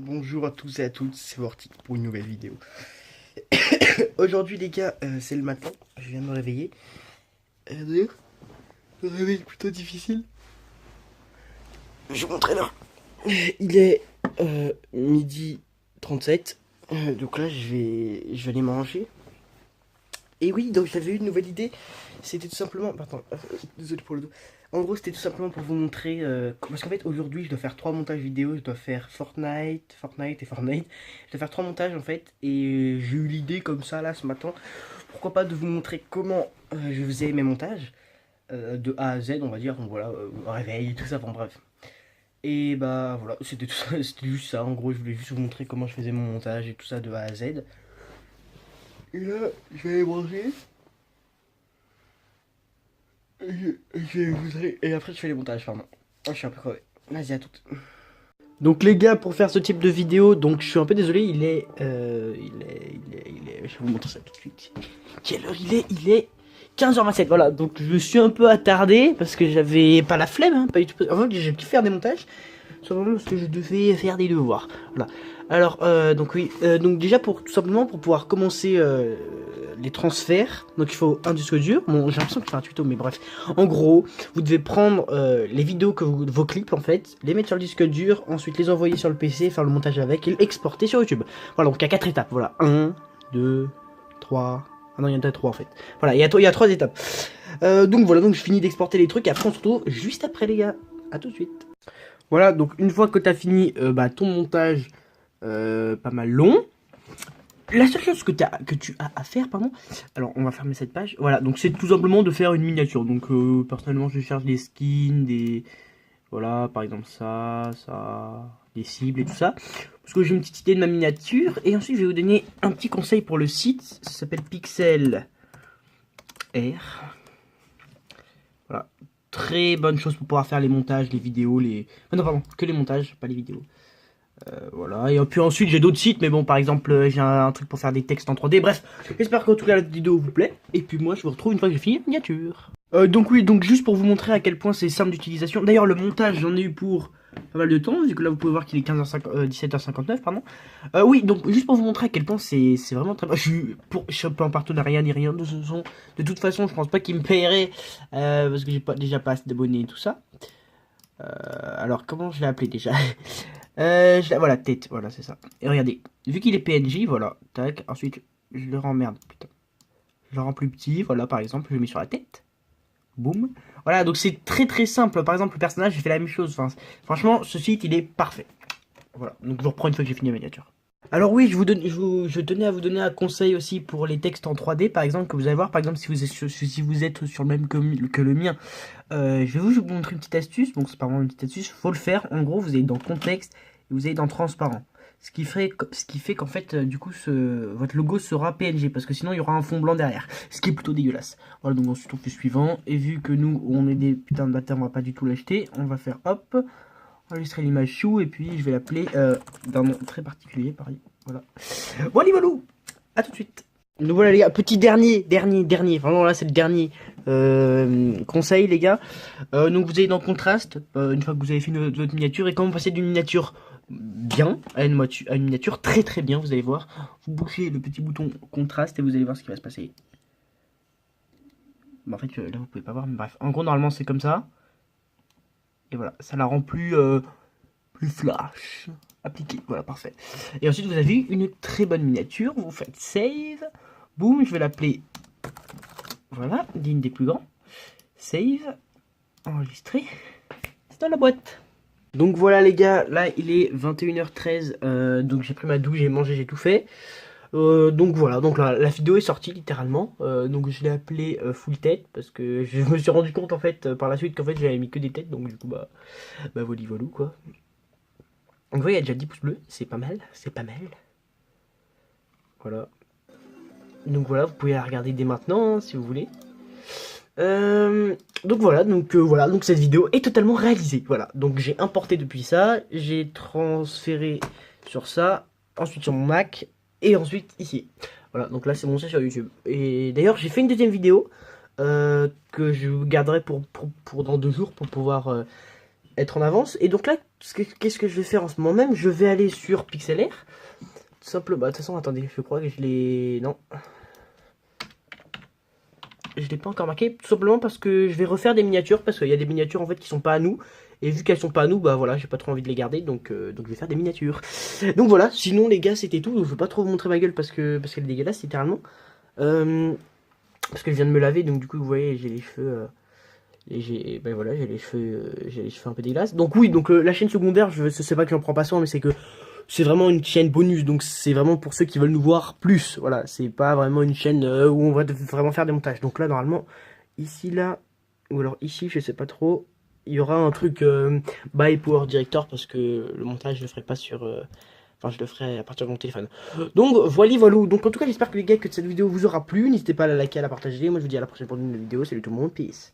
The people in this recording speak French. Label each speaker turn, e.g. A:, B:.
A: Bonjour à tous et à toutes, c'est Vorti pour une nouvelle vidéo. Aujourd'hui les gars, c'est le matin, je viens de me réveiller. D'ailleurs, le réveil est plutôt difficile. Je vais vous montrer là. Il est midi 37, donc là je vais aller manger. Et oui, donc j'avais eu une nouvelle idée. C'était tout simplement. Pardon, désolé pour le dos. En gros, c'était tout simplement pour vous montrer. Parce qu'en fait, aujourd'hui, je dois faire 3 montages vidéo. Je dois faire Fortnite. Je dois faire 3 montages en fait. Et j'ai eu l'idée comme ça là ce matin. Pourquoi pas de vous montrer comment je faisais mes montages. De A à Z, on va dire. Donc voilà, réveil, tout ça, bon bref. Et bah voilà, c'était tout ça, c'était juste ça. En gros, je voulais juste vous montrer comment je faisais mon montage et tout ça de A à Z. Et là, je vais aller manger. Et après, je fais les montages, pardon. Ah, je suis un peu crevé. Vas-y, à toutes. Donc les gars, pour faire ce type de vidéo, donc je suis un peu désolé, je vais vous montrer ça tout de suite. Quelle heure il est 15h27, voilà. Donc je suis un peu attardé parce que j'avais pas la flemme, hein, pas du tout. En fait, j'ai pu faire des montages, simplement parce que je devais faire des devoirs. Voilà. Alors, donc oui, donc déjà tout simplement pour pouvoir commencer les transferts, donc il faut un disque dur. Bon, j'ai l'impression que c'est un tuto, mais bref. En gros, vous devez prendre les vidéos vos clips en fait, les mettre sur le disque dur, ensuite les envoyer sur le PC, faire le montage avec et l'exporter sur YouTube. Voilà, donc il y a 4 étapes. Voilà, 1, 2, 3. Ah non, il y en a 3 en fait. Voilà, il y a 3 étapes. Donc voilà, donc je finis d'exporter les trucs et après on se retrouve juste après les gars. À tout de suite. Voilà, donc une fois que tu as fini ton montage pas mal long. La seule chose que tu as à faire, pardon. Alors, on va fermer cette page. Voilà, donc c'est tout simplement de faire une miniature. Donc, personnellement, je cherche des skins, voilà, par exemple ça, des cibles et tout ça. Parce que j'ai une petite idée de ma miniature. Et ensuite, je vais vous donner un petit conseil pour le site. Ça s'appelle Pixel R. Voilà, très bonne chose pour pouvoir faire les montages, les vidéos, Ah non, pardon, que les montages, pas les vidéos. Voilà, et puis ensuite j'ai d'autres sites, mais bon, par exemple, j'ai un truc pour faire des textes en 3D. Bref, j'espère qu'en tout cas la vidéo vous plaît. Et puis moi, je vous retrouve une fois que j'ai fini la miniature. Donc oui, donc juste pour vous montrer à quel point c'est simple d'utilisation. D'ailleurs, le montage, j'en ai eu pour pas mal de temps, vu que là vous pouvez voir qu'il est 17h59, pardon. Oui, donc juste pour vous montrer à quel point c'est vraiment très... Je suis pas en partenariat ni rien de ce son. De toute façon, je pense pas qu'il me paierait, parce que j'ai déjà pas assez d'abonnés et tout ça. Alors, comment je l'ai appelé déjà? Voilà, tête, voilà, c'est ça. Et regardez, vu qu'il est PNJ, voilà, tac, ensuite, je le rends, merde, putain. Je le rends plus petit, voilà, par exemple, je le mets sur la tête. Boum. Voilà, donc c'est très très simple. Par exemple, le personnage, j'ai fait la même chose. Enfin, franchement, ce site, il est parfait. Voilà, donc je vous reprends une fois que j'ai fini la miniature. Alors oui, je tenais à vous donner un conseil aussi pour les textes en 3D, par exemple, que vous allez voir, par exemple, si vous êtes sur le même que le mien, je vais vous montrer une petite astuce. Bon, c'est pas vraiment une petite astuce, faut le faire. En gros, vous allez dans contexte et vous allez dans transparent. Ce qui fait qu'en fait, du coup, votre logo sera PNG, parce que sinon, il y aura un fond blanc derrière, ce qui est plutôt dégueulasse. Voilà, donc ensuite, on fait suivant, et vu que nous, on est des putains de bâtards, on va pas du tout l'acheter, on va faire hop, enregistrer l'image chou, et puis je vais l'appeler d'un nom très particulier, pareil, voilà. Voilà, voilà, à tout de suite. Donc voilà les gars, petit dernier, vraiment là c'est le dernier conseil les gars. Donc vous allez dans contraste, une fois que vous avez fait votre miniature, et quand vous passez d'une miniature bien à une miniature très très bien, vous allez voir, vous bouchez le petit bouton contraste et vous allez voir ce qui va se passer. Bon, en fait là vous pouvez pas voir, mais bref, en gros normalement c'est comme ça. Et voilà, ça la rend plus flash, appliqué, voilà parfait. Et ensuite vous avez une très bonne miniature, vous faites save, boum, je vais l'appeler, voilà, digne des plus grands, save, enregistrer, c'est dans la boîte. Donc voilà les gars, là il est 21h13, donc j'ai pris ma douche, j'ai mangé, j'ai tout fait. Donc voilà, donc la vidéo est sortie littéralement, donc je l'ai appelé full tête, parce que je me suis rendu compte en fait par la suite qu'en fait j'avais mis que des têtes, donc du coup bah voilà quoi. Donc vous voyez, il y a déjà 10 pouces bleus, c'est pas mal, c'est pas mal. Voilà. Donc voilà, vous pouvez la regarder dès maintenant, hein, si vous voulez. Donc voilà, cette vidéo est totalement réalisée. Voilà, donc j'ai importé depuis ça, j'ai transféré sur ça, ensuite sur mon Mac, et ensuite ici. Voilà, donc là c'est mon site sur YouTube. Et d'ailleurs j'ai fait une deuxième vidéo que je garderai pour dans 2 jours pour pouvoir être en avance. Et donc là, qu'est-ce que je vais faire en ce moment même? Je vais aller sur PixelAir. Tout simple, bah de toute façon, attendez, je crois que je l'ai... Non. Je l'ai pas encore marqué, tout simplement parce que je vais refaire des miniatures, parce qu'il y a des miniatures en fait qui sont pas à nous. Et vu qu'elles sont pas à nous, bah voilà, j'ai pas trop envie de les garder, donc je vais faire des miniatures. Donc voilà, sinon les gars, c'était tout. Donc, je veux pas trop vous montrer ma gueule parce qu'elle est dégueulasse, littéralement. Parce que je viens de me laver, donc du coup, vous voyez, j'ai les cheveux... ben voilà, j'ai les cheveux un peu dégueulasses. Donc oui, donc la chaîne secondaire, je sais pas que j'en prends pas soin, mais c'est que c'est vraiment une chaîne bonus, donc c'est vraiment pour ceux qui veulent nous voir plus. Voilà, c'est pas vraiment une chaîne où on va vraiment faire des montages. Donc là, normalement, ici, là, ou alors ici, je sais pas trop, il y aura un truc by Power Director parce que le montage, je le ferai pas sur... Enfin, je le ferai à partir de mon téléphone. Donc, voilà, voilà. Donc, en tout cas, j'espère que les gars, que cette vidéo vous aura plu. N'hésitez pas à la liker, à la partager. Moi, je vous dis à la prochaine pour une nouvelle vidéo. Salut tout le monde, peace.